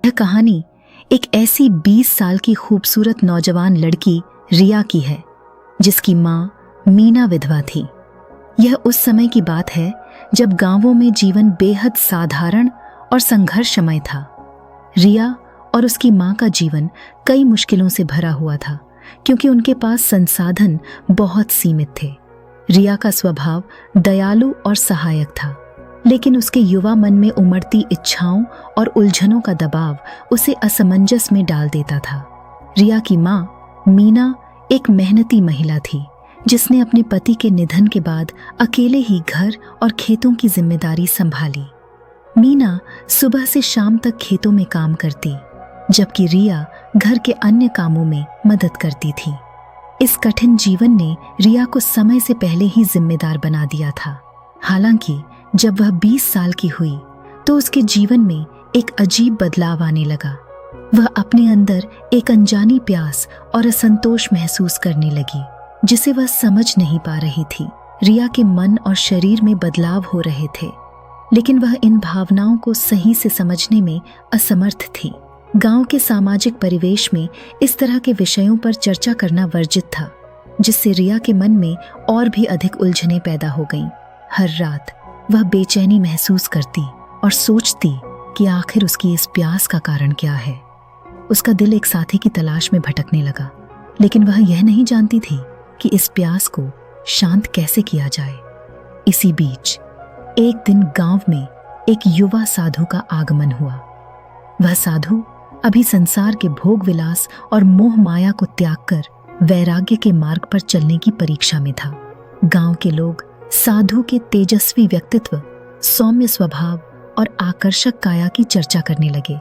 यह कहानी एक ऐसी 20 साल की खूबसूरत नौजवान लड़की रिया की है, जिसकी माँ मीना विधवा थी। यह उस समय की बात है जब गांवों में जीवन बेहद साधारण और संघर्षमय था। रिया और उसकी माँ का जीवन कई मुश्किलों से भरा हुआ था, क्योंकि उनके पास संसाधन बहुत सीमित थे। रिया का स्वभाव दयालु और सहायक था, लेकिन उसके युवा मन में उमड़ती इच्छाओं और उलझनों का दबाव उसे असमंजस में डाल देता था। रिया की माँ मीना एक मेहनती महिला थी, जिसने अपने पति के निधन के बाद अकेले ही घर और खेतों की जिम्मेदारी संभाली। मीना सुबह से शाम तक खेतों में काम करती, जबकि रिया घर के अन्य कामों में मदद करती थी। इस कठिन जीवन ने रिया को समय से पहले ही जिम्मेदार बना दिया था। हालांकि जब वह 20 साल की हुई तो उसके जीवन में एक अजीब बदलाव आने लगा। वह अपने अंदर एक अनजानी प्यास और असंतोष महसूस करने लगी, जिसे वह समझ नहीं पा रही थी। रिया के मन और शरीर में बदलाव हो रहे थे, लेकिन वह इन भावनाओं को सही से समझने में असमर्थ थी। गांव के सामाजिक परिवेश में इस तरह के विषयों पर चर्चा करना वर्जित था, जिससे रिया के मन में और भी अधिक उलझनें पैदा हो गईं। हर रात वह बेचैनी महसूस करती और सोचती कि आखिर उसकी इस प्यास का कारण क्या है। उसका दिल एक साथी की तलाश में भटकने लगा, लेकिन वह यह नहीं जानती थी कि इस प्यास को शांत कैसे किया जाए। इसी बीच एक दिन गांव में एक युवा साधु का आगमन हुआ। वह साधु अभी संसार के भोग विलास और मोह माया को त्याग कर वैराग्य के मार्ग पर चलने की परीक्षा में था। गांव के लोग साधु के तेजस्वी व्यक्तित्व, सौम्य स्वभाव और आकर्षक काया की चर्चा करने लगे।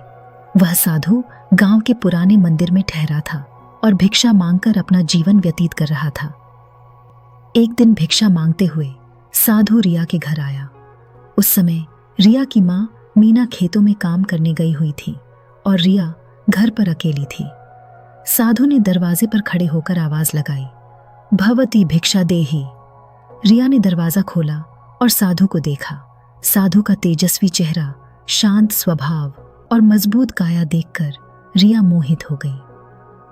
वह साधु गांव के पुराने मंदिर में ठहरा था और भिक्षा मांगकर अपना जीवन व्यतीत कर रहा था। एक दिन भिक्षा मांगते हुए साधु रिया के घर आया। उस समय रिया की माँ मीना खेतों में काम करने गई हुई थी और रिया घर पर अकेली थी। साधु ने दरवाजे पर खड़े होकर आवाज लगाई, भवती भिक्षा देहि। रिया ने दरवाजा खोला और साधु को देखा। साधु का तेजस्वी चेहरा, शांत स्वभाव और मजबूत काया देखकर रिया मोहित हो गई।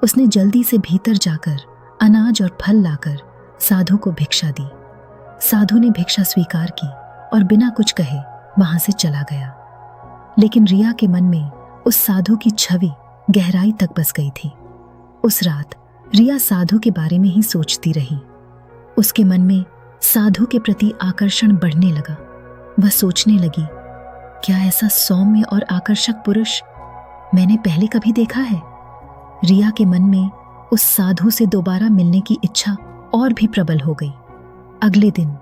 उसने जल्दी से भीतर जाकर अनाज और फल लाकर साधु को भिक्षा दी। साधु ने भिक्षा स्वीकार की और बिना कुछ कहे वहां से चला गया। लेकिन रिया के मन में उस साधु की छवि गहराई तक बस गई थी। उस रात रिया साधु के बारे में ही सोचती रही। उसके मन में साधु के प्रति आकर्षण बढ़ने लगा। वह सोचने लगी, क्या ऐसा सौम्य और आकर्षक पुरुष मैंने पहले कभी देखा है? रिया के मन में उस साधु से दोबारा मिलने की इच्छा और भी प्रबल हो गई। अगले दिन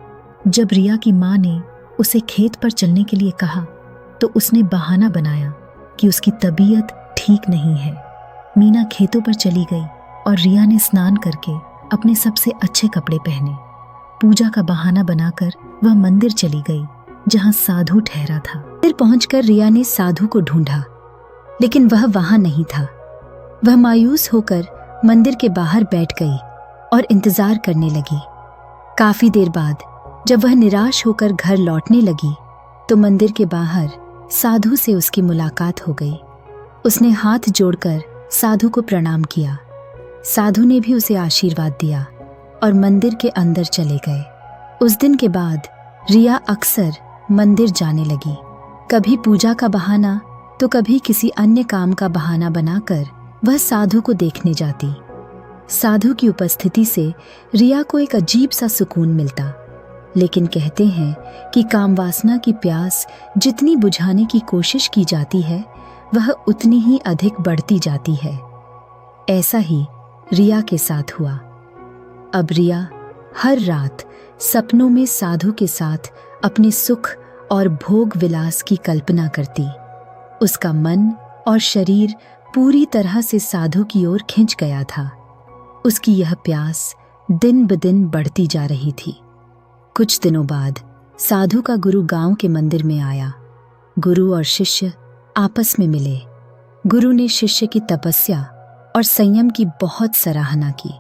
जब रिया की माँ ने उसे खेत पर चलने के लिए कहा, तो उसने बहाना बनाया कि उसकी तबीयत ठीक नहीं है। मीना खेतों पर चली गई और रिया ने स्नान करके अपने सबसे अच्छे कपड़े पहने। पूजा का बहाना बनाकर वह मंदिर चली गई, जहां साधु ठहरा था। मंदिर पहुंचकर रिया ने साधु को ढूंढा, लेकिन वह वहां नहीं था। वह मायूस होकर मंदिर के बाहर बैठ गई और इंतजार करने लगी। काफी देर बाद जब वह निराश होकर घर लौटने लगी, तो मंदिर के बाहर साधु से उसकी मुलाकात हो गई। उसने हाथ जोड़कर साधु को प्रणाम किया। साधु ने भी उसे आशीर्वाद दिया और मंदिर के अंदर चले गए। उस दिन के बाद रिया अक्सर मंदिर जाने लगी। कभी पूजा का बहाना तो कभी किसी अन्य काम का बहाना बनाकर वह साधु को देखने जाती। साधु की उपस्थिति से रिया को एक अजीब सा सुकून मिलता, लेकिन कहते हैं कि काम वासना की प्यास जितनी बुझाने की कोशिश की जाती है, वह उतनी ही अधिक बढ़ती जाती है। ऐसा ही रिया के साथ हुआ। अब रिया हर रात सपनों में साधु के साथ अपने सुख और भोग विलास की कल्पना करती। उसका मन और शरीर पूरी तरह से साधु की ओर खिंच गया था। उसकी यह प्यास दिन ब दिन बढ़ती जा रही थी। कुछ दिनों बाद साधु का गुरु गांव के मंदिर में आया। गुरु और शिष्य आपस में मिले। गुरु ने शिष्य की तपस्या और संयम की बहुत सराहना की,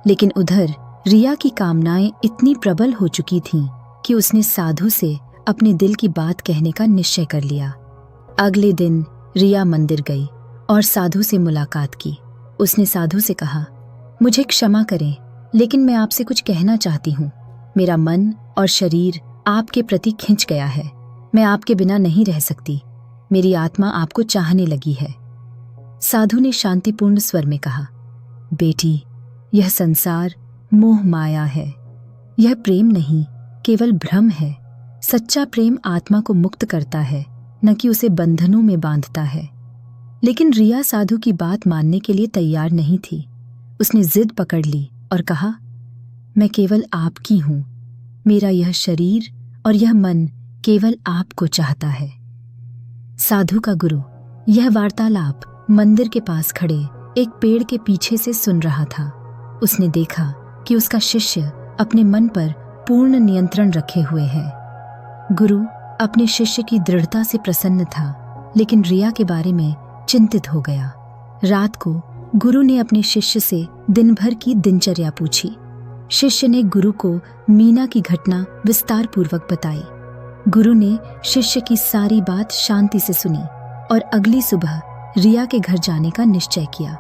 लेकिन उधर रिया की कामनाएं इतनी प्रबल हो चुकी थीं कि उसने साधु से अपने दिल की बात कहने का निश्चय कर लिया। अगले दिन रिया मंदिर गई और साधु से मुलाकात की। उसने साधु से कहा, मुझे क्षमा करें, लेकिन मैं आपसे कुछ कहना चाहती हूँ। मेरा मन और शरीर आपके प्रति खिंच गया है। मैं आपके बिना नहीं रह सकती। मेरी आत्मा आपको चाहने लगी है। साधु ने शांतिपूर्ण स्वर में कहा, बेटी, यह संसार मोह माया है। यह प्रेम नहीं, केवल भ्रम है। सच्चा प्रेम आत्मा को मुक्त करता है, न कि उसे बंधनों में बांधता है। लेकिन रिया साधु की बात मानने के लिए तैयार नहीं थी। उसने जिद पकड़ ली और कहा, मैं केवल आपकी हूं। मेरा यह शरीर और यह मन केवल आपको चाहता है। साधु का गुरु यह वार्तालाप मंदिर के पास खड़े एक पेड़ के पीछे से सुन रहा था। उसने देखा कि उसका शिष्य अपने मन पर पूर्ण नियंत्रण रखे हुए है। गुरु अपने शिष्य की दृढ़ता से प्रसन्न था, लेकिन रिया के बारे में चिंतित हो गया। रात को गुरु ने अपने शिष्य से दिन भर की दिनचर्या पूछी। शिष्य ने गुरु को मीना की घटना विस्तार पूर्वक बताई। गुरु ने शिष्य की सारी बात शांति से सुनी और अगली सुबह रिया के घर जाने का निश्चय किया।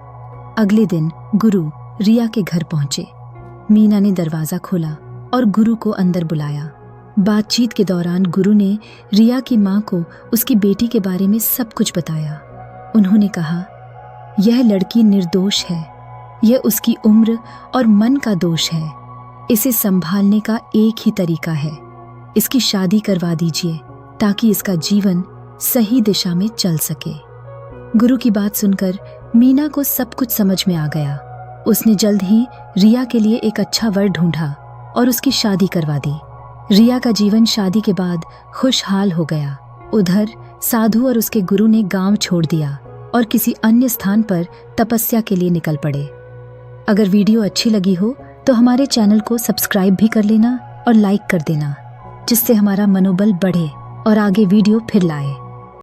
अगले दिन गुरु रिया के घर पहुंचे। मीना ने दरवाजा खोला और गुरु को अंदर बुलाया। बातचीत के दौरान गुरु ने रिया की मां को उसकी बेटी के बारे में सब कुछ बताया। उन्होंने कहा, यह लड़की निर्दोष है। यह उसकी उम्र और मन का दोष है। इसे संभालने का एक ही तरीका है, इसकी शादी करवा दीजिए ताकि इसका जीवन सही दिशा में चल सके। गुरु की बात सुनकर मीना को सब कुछ समझ में आ गया। उसने जल्द ही रिया के लिए एक अच्छा वर ढूंढा और उसकी शादी करवा दी। रिया का जीवन शादी के बाद खुशहाल हो गया। उधर साधु और उसके गुरु ने गांव छोड़ दिया और किसी अन्य स्थान पर तपस्या के लिए निकल पड़े। अगर वीडियो अच्छी लगी हो तो हमारे चैनल को सब्सक्राइब भी कर लेना और लाइक कर देना, जिससे हमारा मनोबल बढ़े और आगे वीडियो फिर लाए।